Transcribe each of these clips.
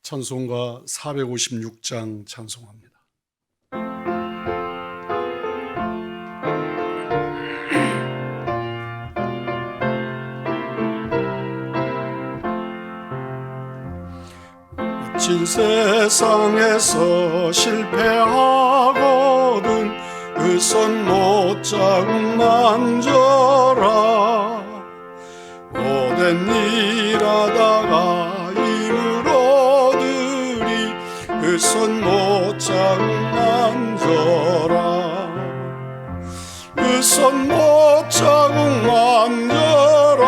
찬송가 456장 찬송합니다. 진 세상에서 실패하거든 그 손 못 자국 만져라. 오랜 일하다가 힘을 얻으리 그 손 못 자국 만져라. 그 손 못 자국 만져라.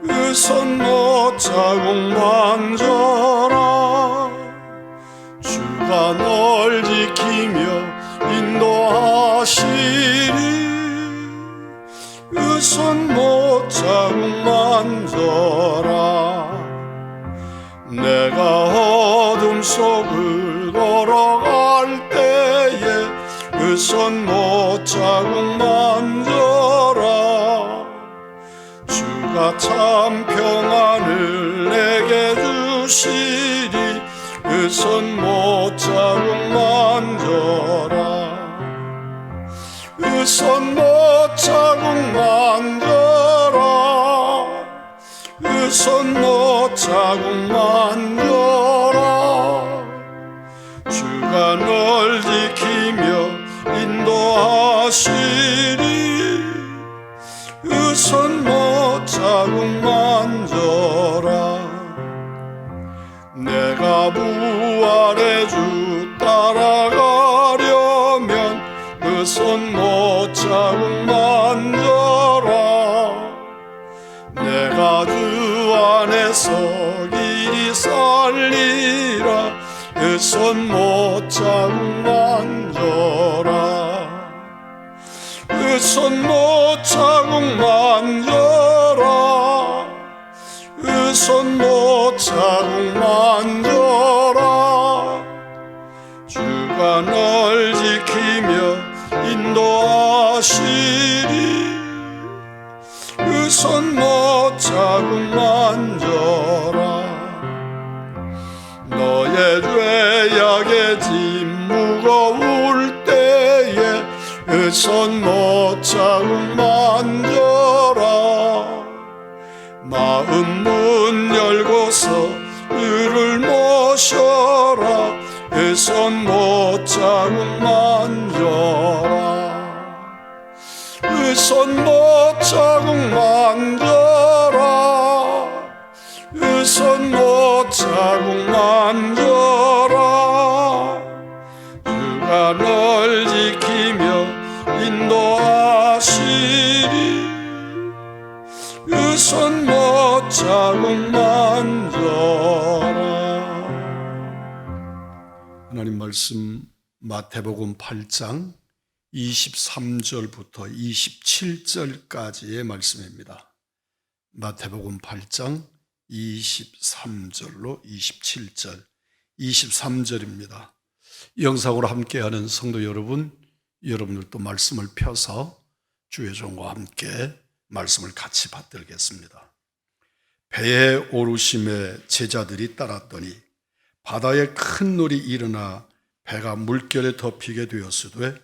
그 손 못 자국 만져라. 주가 널 지키며 인도하시리. 그 손 못 자국 만져라. 내가 어둠 속을 걸어갈 때에 그 손 못 자국 만져라. 주가 참 평안을 내게 주시리. 그 손 못 자국 만져라. 그 손 못 자국 만져라. 그 손 못 자국 만져라. 주가 널 지키며 인도하시리. 그 손 못 자국 만져라. 내가 부활의 주 따라가려면 그 손 못 자국 만져라. 내가 주 안에서 길이 살리라. 그 손 못 자국 만져라. 그 손 못 자국 만져라. 그 손 못 자국 만져라. 주가 널 지키며 인도하시리. 그 손 못 자국 만져라. 너의 죄악의 짐 무거울 때에 그 손 못 자국 만져라. 마음 문 열고서 그를 모셔라. 그 손 못 자국 만져라. 그 손 못 자국 만져라. 그 손 못 자국 만져라. 주가 널 지키며 인도하시리. 그 손 못 자국 만져라. 하나님 말씀 마태복음 8장 23절부터 27절까지의 말씀입니다. 마태복음 8장 23절로 27절, 23절입니다. 영상으로 함께하는 성도 여러분, 여러분들도 말씀을 펴서 주의 종과 함께 말씀을 같이 받들겠습니다. 배에 오르심에 제자들이 따랐더니 바다에 큰 놀이 일어나 배가 물결에 덮이게 되었으되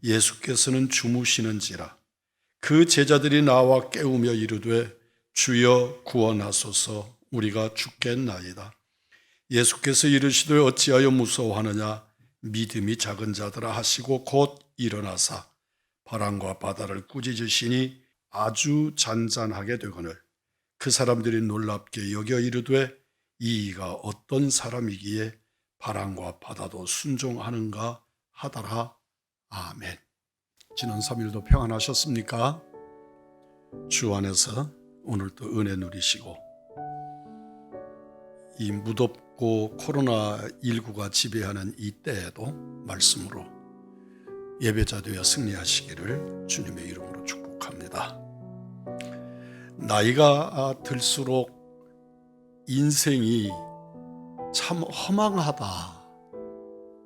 예수께서는 주무시는지라. 그 제자들이 나와 깨우며 이르되 주여 구원하소서, 우리가 죽겠나이다. 예수께서 이르시되 어찌하여 무서워하느냐, 믿음이 작은 자들아 하시고 곧 일어나사 바람과 바다를 꾸짖으시니 아주 잔잔하게 되거늘 그 사람들이 놀랍게 여겨 이르되 이가 어떤 사람이기에 바람과 바다도 순종하는가 하더라. 아멘. 지난 3일도 평안하셨습니까? 주 안에서 오늘도 은혜 누리시고 이 무덥고 코로나19가 지배하는 이 때에도 말씀으로 예배자 되어 승리하시기를 주님의 이름으로 축복합니다. 나이가 들수록 인생이 참 허망하다,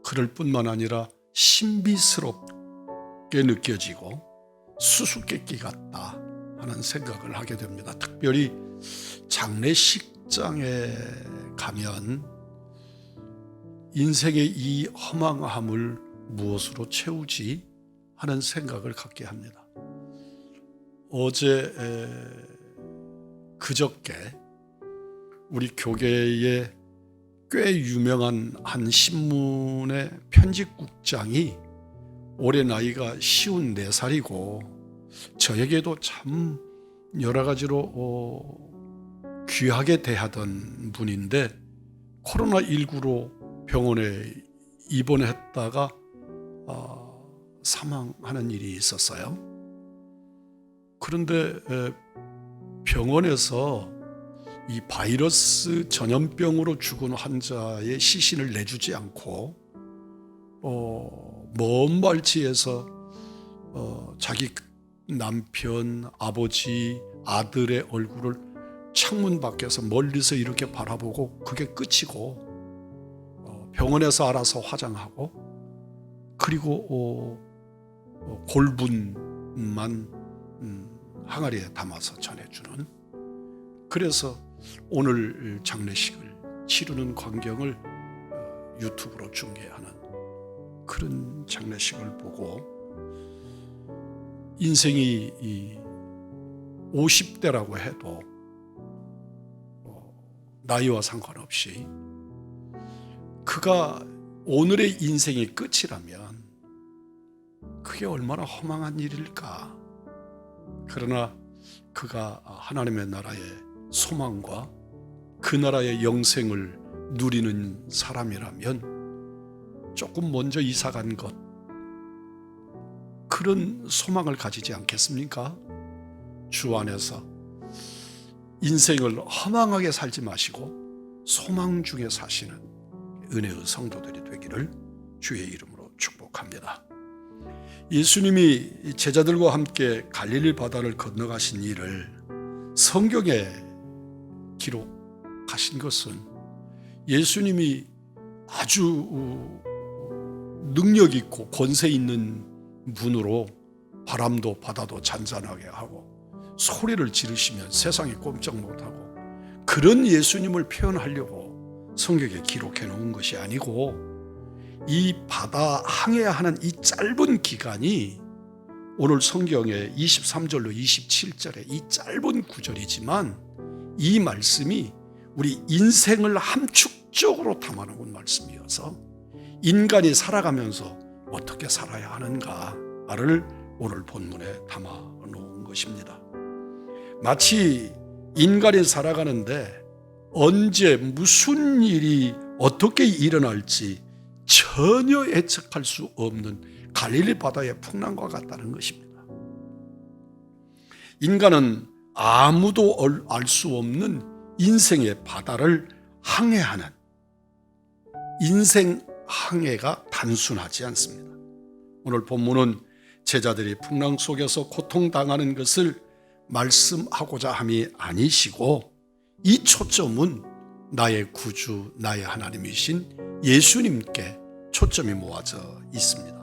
그럴 뿐만 아니라 신비스럽게 느껴지고 수수께끼 같다 하는 생각을 하게 됩니다. 특별히 장례식 극장에 가면 인생의 이 허망함을 무엇으로 채우지 하는 생각을 갖게 합니다. 어제 그저께 우리 교계에 꽤 유명한 한 신문의 편집국장이 올해 나이가 54살이고 저에게도 참 여러 가지로 귀하게 대하던 분인데 코로나19로 병원에 입원했다가 사망하는 일이 있었어요. 그런데 병원에서 이 바이러스 전염병으로 죽은 환자의 시신을 내주지 않고 먼 발치에서 자기 남편, 아버지, 아들의 얼굴을 창문 밖에서 멀리서 이렇게 바라보고 그게 끝이고 병원에서 알아서 화장하고 그리고 골분만 항아리에 담아서 전해주는, 그래서 오늘 장례식을 치르는 광경을 유튜브로 중계하는 그런 장례식을 보고 인생이 50대라고 해도 나이와 상관없이 그가 오늘의 인생이 끝이라면 그게 얼마나 허망한 일일까. 그러나 그가 하나님의 나라의 소망과 그 나라의 영생을 누리는 사람이라면 조금 먼저 이사간 것, 그런 소망을 가지지 않겠습니까? 주 안에서 인생을 허망하게 살지 마시고 소망 중에 사시는 은혜의 성도들이 되기를 주의 이름으로 축복합니다. 예수님이 제자들과 함께 갈릴리 바다를 건너가신 일을 성경에 기록하신 것은 예수님이 아주 능력 있고 권세 있는 분으로 바람도 바다도 잔잔하게 하고 소리를 지르시면 세상이 꼼짝 못하고 그런 예수님을 표현하려고 성경에 기록해 놓은 것이 아니고 이 바다 항해하는 이 짧은 기간이 오늘 성경의 23절로 27절의 이 짧은 구절이지만 이 말씀이 우리 인생을 함축적으로 담아놓은 말씀이어서 인간이 살아가면서 어떻게 살아야 하는가를 오늘 본문에 담아놓은 것입니다. 마치 인간이 살아가는데 언제 무슨 일이 어떻게 일어날지 전혀 예측할 수 없는 갈릴리 바다의 풍랑과 같다는 것입니다. 인간은 아무도 알 수 없는 인생의 바다를 항해하는, 인생 항해가 단순하지 않습니다. 오늘 본문은 제자들이 풍랑 속에서 고통당하는 것을 말씀하고자 함이 아니시고 이 초점은 나의 구주, 나의 하나님이신 예수님께 초점이 모아져 있습니다.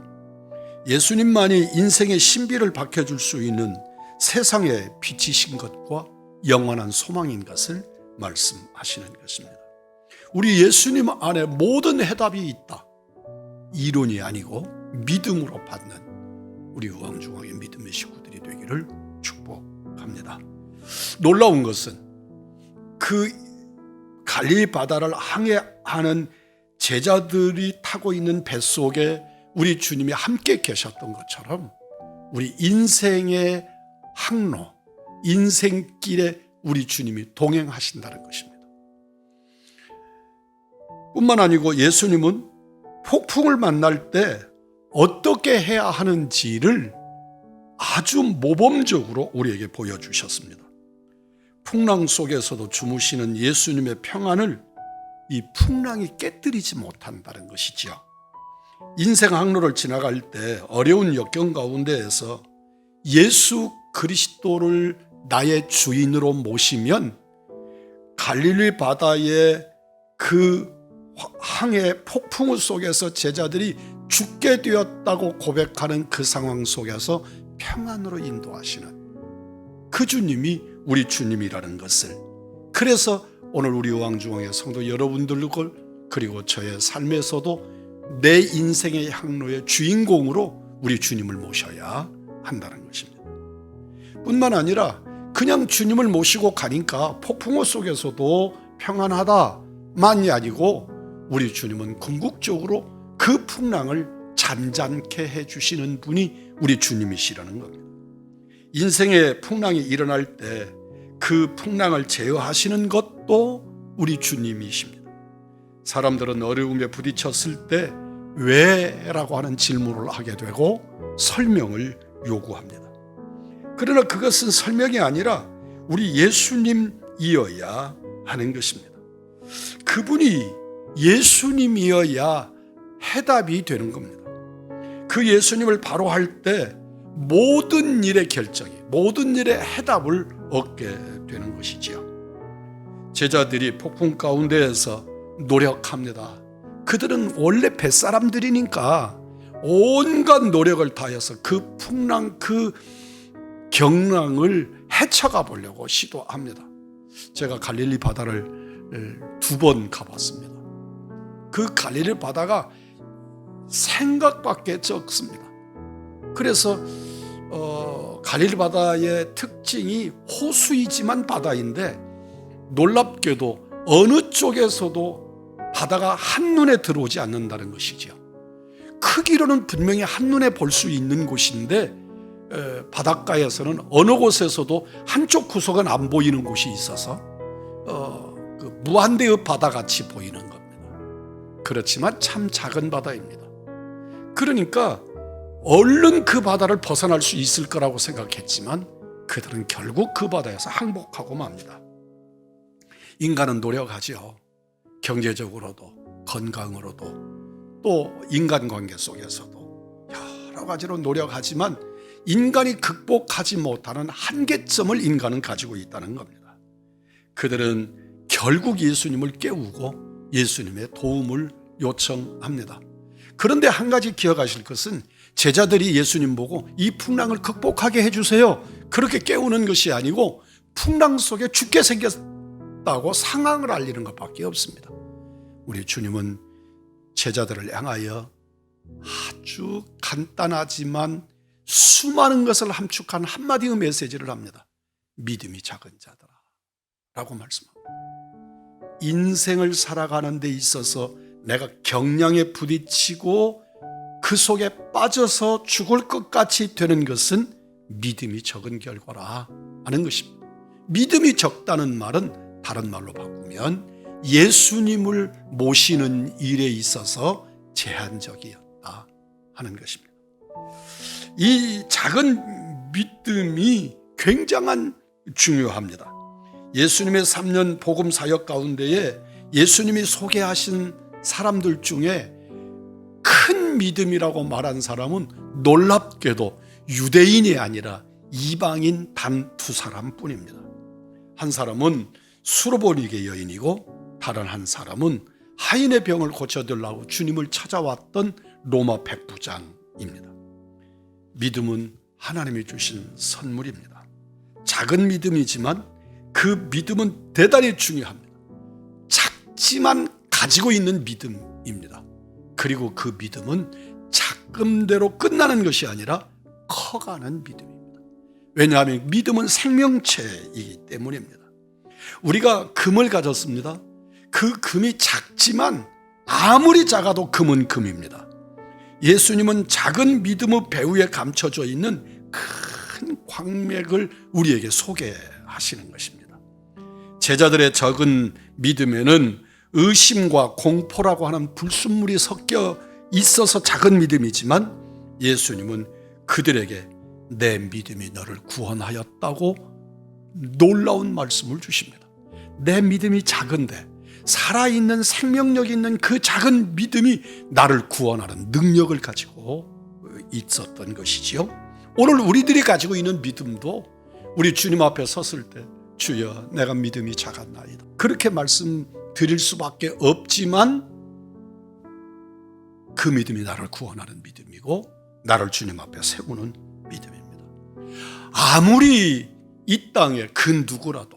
예수님만이 인생의 신비를 밝혀줄 수 있는 세상의 빛이신 것과 영원한 소망인 것을 말씀하시는 것입니다. 우리 예수님 안에 모든 해답이 있다. 이론이 아니고 믿음으로 받는 우리 우왕좌왕의 믿음의 식구들이 되기를 축복합니다. 놀라운 것은 그 갈릴리 바다를 항해하는 제자들이 타고 있는 뱃속에 우리 주님이 함께 계셨던 것처럼 우리 인생의 항로, 인생길에 우리 주님이 동행하신다는 것입니다. 뿐만 아니고 예수님은 폭풍을 만날 때 어떻게 해야 하는지를 아주 모범적으로 우리에게 보여주셨습니다. 풍랑 속에서도 주무시는 예수님의 평안을 이 풍랑이 깨뜨리지 못한다는 것이지요. 인생 항로를 지나갈 때 어려운 역경 가운데에서 예수 그리스도를 나의 주인으로 모시면 갈릴리 바다의 그 항해 폭풍 속에서 제자들이 죽게 되었다고 고백하는 그 상황 속에서 평안으로 인도하시는 그 주님이 우리 주님이라는 것을, 그래서 오늘 우리 의왕중앙의 성도 여러분들 그리고 저의 삶에서도 내 인생의 향로의 주인공으로 우리 주님을 모셔야 한다는 것입니다. 뿐만 아니라 그냥 주님을 모시고 가니까 폭풍우 속에서도 평안하다만이 아니고 우리 주님은 궁극적으로 그 풍랑을 잠잠케 해주시는 분이 우리 주님이시라는 겁니다. 인생의 풍랑이 일어날 때 그 풍랑을 제어하시는 것도 우리 주님이십니다. 사람들은 어려움에 부딪혔을 때 왜? 라고 하는 질문을 하게 되고 설명을 요구합니다. 그러나 그것은 설명이 아니라 우리 예수님이어야 하는 것입니다. 그분이 예수님이어야 해답이 되는 겁니다. 그 예수님을 바로 할 때 모든 일의 결정이, 모든 일의 해답을 얻게 되는 것이지요. 제자들이 폭풍 가운데에서 노력합니다. 그들은 원래 뱃사람들이니까 온갖 노력을 다해서 그 풍랑, 그 경랑을 헤쳐가 보려고 시도합니다. 제가 갈릴리 바다를 2번 가봤습니다. 그 갈릴리 바다가 생각밖에 적습니다. 그래서 갈릴리 바다의 특징이 호수이지만 바다인데 놀랍게도 어느 쪽에서도 바다가 한눈에 들어오지 않는다는 것이죠. 크기로는 분명히 한눈에 볼 수 있는 곳인데 바닷가에서는 어느 곳에서도 한쪽 구석은 안 보이는 곳이 있어서 그 무한대의 바다같이 보이는 겁니다. 그렇지만 참 작은 바다입니다. 그러니까 얼른 그 바다를 벗어날 수 있을 거라고 생각했지만 그들은 결국 그 바다에서 항복하고 맙니다. 인간은 노력하죠. 경제적으로도 건강으로도 또 인간관계 속에서도 여러 가지로 노력하지만 인간이 극복하지 못하는 한계점을 인간은 가지고 있다는 겁니다. 그들은 결국 예수님을 깨우고 예수님의 도움을 요청합니다. 그런데 한 가지 기억하실 것은 제자들이 예수님 보고 이 풍랑을 극복하게 해주세요, 그렇게 깨우는 것이 아니고 풍랑 속에 죽게 생겼다고 상황을 알리는 것밖에 없습니다. 우리 주님은 제자들을 향하여 아주 간단하지만 수많은 것을 함축한 한마디의 메시지를 합니다. 믿음이 작은 자들아 라고 말씀합니다. 인생을 살아가는 데 있어서 내가 경량에 부딪히고 그 속에 빠져서 죽을 것 같이 되는 것은 믿음이 적은 결과라 하는 것입니다. 믿음이 적다는 말은 다른 말로 바꾸면 예수님을 모시는 일에 있어서 제한적이었다 하는 것입니다. 이 작은 믿음이 굉장한 중요합니다. 예수님의 3년 복음 사역 가운데에 예수님이 소개하신 사람들 중에 큰 믿음이라고 말한 사람은 놀랍게도 유대인이 아니라 이방인 단 2사람뿐입니다. 한 사람은 수르보니게 여인이고 다른 한 사람은 하인의 병을 고쳐달라고 주님을 찾아왔던 로마 백부장입니다. 믿음은 하나님이 주신 선물입니다. 작은 믿음이지만 그 믿음은 대단히 중요합니다. 작지만 가지고 있는 믿음입니다. 그리고 그 믿음은 작음대로 끝나는 것이 아니라 커가는 믿음입니다. 왜냐하면 믿음은 생명체이기 때문입니다. 우리가 금을 가졌습니다. 그 금이 작지만 아무리 작아도 금은 금입니다. 예수님은 작은 믿음의 배후에 감춰져 있는 큰 광맥을 우리에게 소개하시는 것입니다. 제자들의 적은 믿음에는 의심과 공포라고 하는 불순물이 섞여 있어서 작은 믿음이지만 예수님은 그들에게 내 믿음이 너를 구원하였다고 놀라운 말씀을 주십니다. 내 믿음이 작은데 살아있는 생명력 있는 그 작은 믿음이 나를 구원하는 능력을 가지고 있었던 것이지요. 오늘 우리들이 가지고 있는 믿음도 우리 주님 앞에 섰을 때 주여 내가 믿음이 작았나이다 그렇게 말씀드릴 수밖에 없지만 그 믿음이 나를 구원하는 믿음이고 나를 주님 앞에 세우는 믿음입니다. 아무리 이 땅에 그 누구라도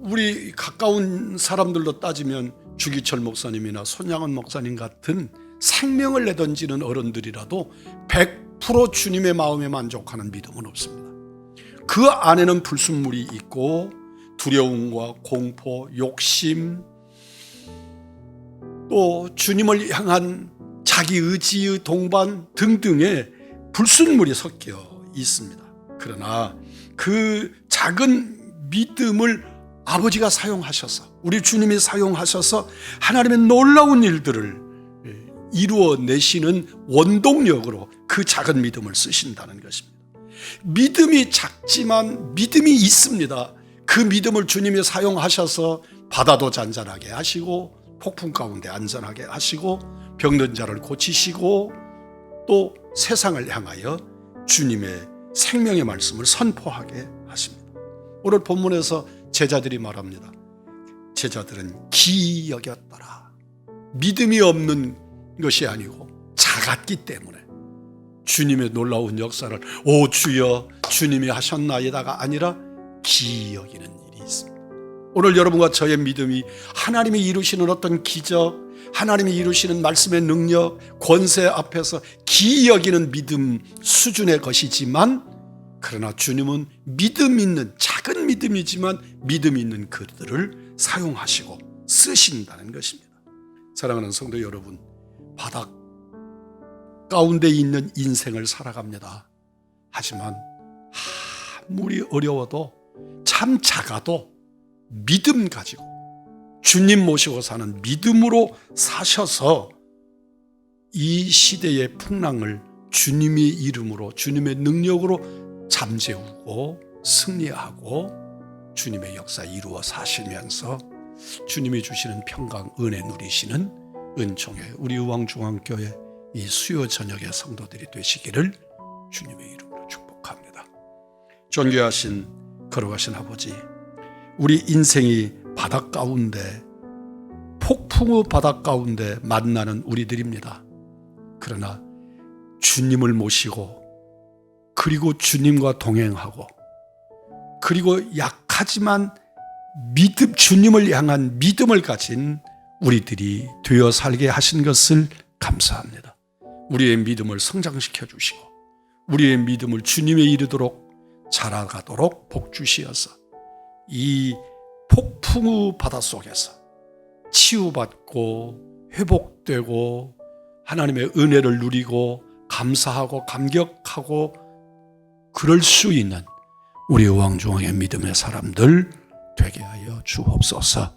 우리 가까운 사람들로 따지면 주기철 목사님이나 손양원 목사님 같은 생명을 내던지는 어른들이라도 100% 주님의 마음에 만족하는 믿음은 없습니다. 그 안에는 불순물이 있고 두려움과 공포, 욕심, 또 주님을 향한 자기 의지의 동반 등등의 불순물이 섞여 있습니다. 그러나 그 작은 믿음을 아버지가 사용하셔서, 우리 주님이 사용하셔서 하나님의 놀라운 일들을 이루어내시는 원동력으로 그 작은 믿음을 쓰신다는 것입니다. 믿음이 작지만 믿음이 있습니다. 그 믿음을 주님이 사용하셔서 바다도 잔잔하게 하시고 폭풍 가운데 안전하게 하시고 병든 자를 고치시고 또 세상을 향하여 주님의 생명의 말씀을 선포하게 하십니다. 오늘 본문에서 제자들이 말합니다. 제자들은 기이 여겼더라. 믿음이 없는 것이 아니고 작았기 때문에 주님의 놀라운 역사를 오 주여 주님이 하셨나이다가 아니라 기이 여기는 일이 있습니다. 오늘 여러분과 저의 믿음이 하나님이 이루시는 어떤 기적, 하나님이 이루시는 말씀의 능력, 권세 앞에서 기이 여기는 믿음 수준의 것이지만, 그러나 주님은 믿음 있는, 작은 믿음이지만 믿음 있는 그들을 사용하시고 쓰신다는 것입니다. 사랑하는 성도 여러분, 바닥 가운데 있는 인생을 살아갑니다. 하지만 아무리 어려워도 참 작아도 믿음 가지고 주님 모시고 사는 믿음으로 사셔서 이 시대의 풍랑을 주님의 이름으로, 주님의 능력으로 잠재우고 승리하고 주님의 역사 이루어 사시면서 주님이 주시는 평강 은혜 누리시는 은총의 우리 의왕중앙교회 이 수요 저녁의 성도들이 되시기를 주님의 이름으로 축복합니다. 존귀하신 거룩하신 아버지, 우리 인생이 바닥 가운데, 폭풍의 바닥 가운데 만나는 우리들입니다. 그러나 주님을 모시고 그리고 주님과 동행하고 그리고 약하지만 믿음, 주님을 향한 믿음을 가진 우리들이 되어 살게 하신 것을 감사합니다. 우리의 믿음을 성장시켜 주시고 우리의 믿음을 주님에 이르도록 자라가도록 복 주시어서 이 폭풍의 바닷속에서 치유받고 회복되고 하나님의 은혜를 누리고 감사하고 감격하고 그럴 수 있는 우리 의왕중앙의 믿음의 사람들 되게 하여 주옵소서.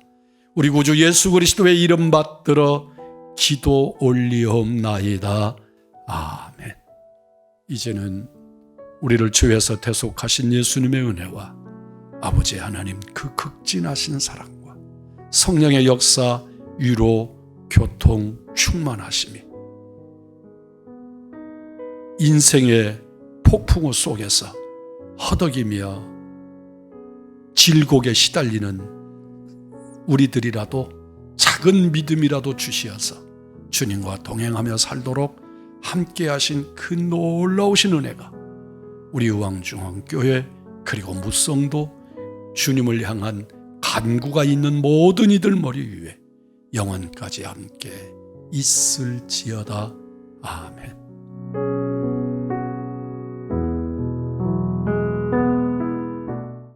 우리 구주 예수 그리스도의 이름 받들어 기도 올리옵나이다. 아멘. 이제는 우리를 주에서 대속하신 예수님의 은혜와 아버지 하나님 그 극진하신 사랑과 성령의 역사, 위로, 교통, 충만하심이 인생의 폭풍우 속에서 허덕이며 질곡에 시달리는 우리들이라도 작은 믿음이라도 주시어서 주님과 동행하며 살도록 함께 하신 그 놀라우신 은혜가 우리 의왕중앙교회 그리고 무성도 주님을 향한 간구가 있는 모든 이들 머리 위에 영원까지 함께 있을지어다. 아멘.